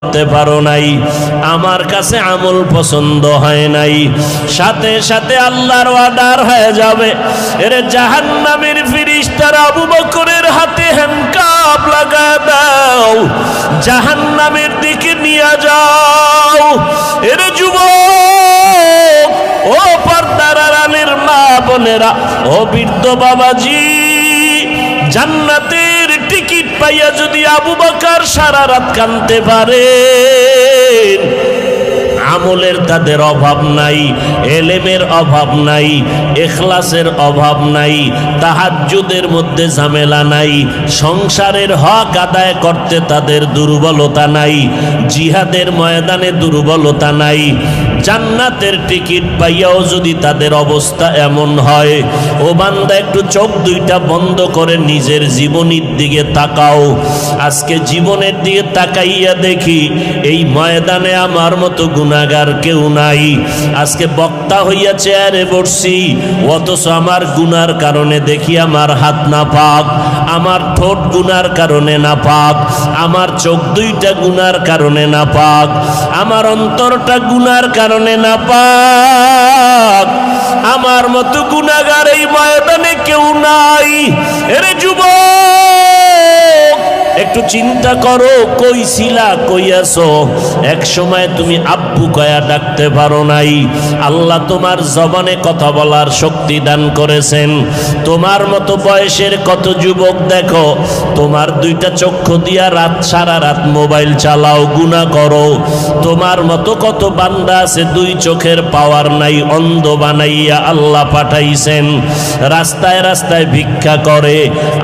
করতে পারো নাই, আমার কাছে আমল পছন্দ হয় নাই, সাথে সাথে আল্লাহর ওয়াদার হয়ে যাবে। এরে জাহান্নামের ফেরেশতারা আবু বকরের হাতে হ্যান্ডকাপ লাগায় দাও, জাহান্নামের দিকে নিয়ে যাও। এরে যুবক, ও পর্দার আড়ালের মা বোনেরা, ও বৃদ্ধ বাবাজি, জান্নাতের টিকিট পাইয়া যদি আবু বকর সারা রাত কাঁদতে পারে, আমলের তাদের অভাব নাই, এলেমের অভাব নাই, ইখলাসের অভাব নাই, তাহাজ্জুদের মধ্যে ঝামেলা নাই, সংসারের হক আদায় করতে তাদের দুর্বলতা নাই, জিহাদের ময়দানে দুর্বলতা নাই। জান্নাতের টিকিট পাইয়াও যদি তাদের অবস্থা এমন হয়, ও বান্দা একটু চোখ দুইটা বন্ধ করে নিজের জীবনের দিকে তাকাও। আজকে জীবনের দিকে তাকাইয়া দেখি এই ময়দানে আমার মতো গুনাহগার কেউ নাই। আজকে বক্তা হইয়া চেয়ারে বসছি, অথচ আমার গুনার কারণে দেখি আমার হাত নাপাক, আমার ঠোঁট গুনার কারণে নাপাক, আমার চোখ দুইটা গুনার কারণে নাপাক, আমার অন্তরটা গুনার কারণে নাপাক। আমার মতো গুনাহগার এই ময়দানে কেউ নাই। এরে যুবক, একটু চিন্তা করো, কই ছিলা, কই আছো? এক সময় তুমি আব্বু কয়া ডাকতে পারো নাই। আল্লাহ তোমার জবানে কথা বলার শক্তি দান করেছেন। তোমার মতো বয়সের কত যুবক দেখো, তোমার দুইটা চক্ষু দিয়া রাত সারা রাত মোবাইল চালাও, গুনাহ করো। তোমার মতো কত বান্দা আছে দুই চোখের পাওয়ার নাই, অন্ধ বানাইয়া আল্লাহ পাঠাইছেন, রাস্তায় রাস্তায় ভিক্ষা করে।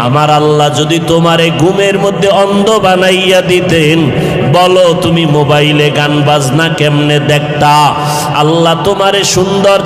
আমার আল্লাহ যদি তোমারে ঘুমের মধ্যে অন্ধ বানাইয়া দিতেন, বলো তুমি মোবাইলে গান বাজনা কেমনে দেখতা? আল্লাহ তোমারে সুন্দর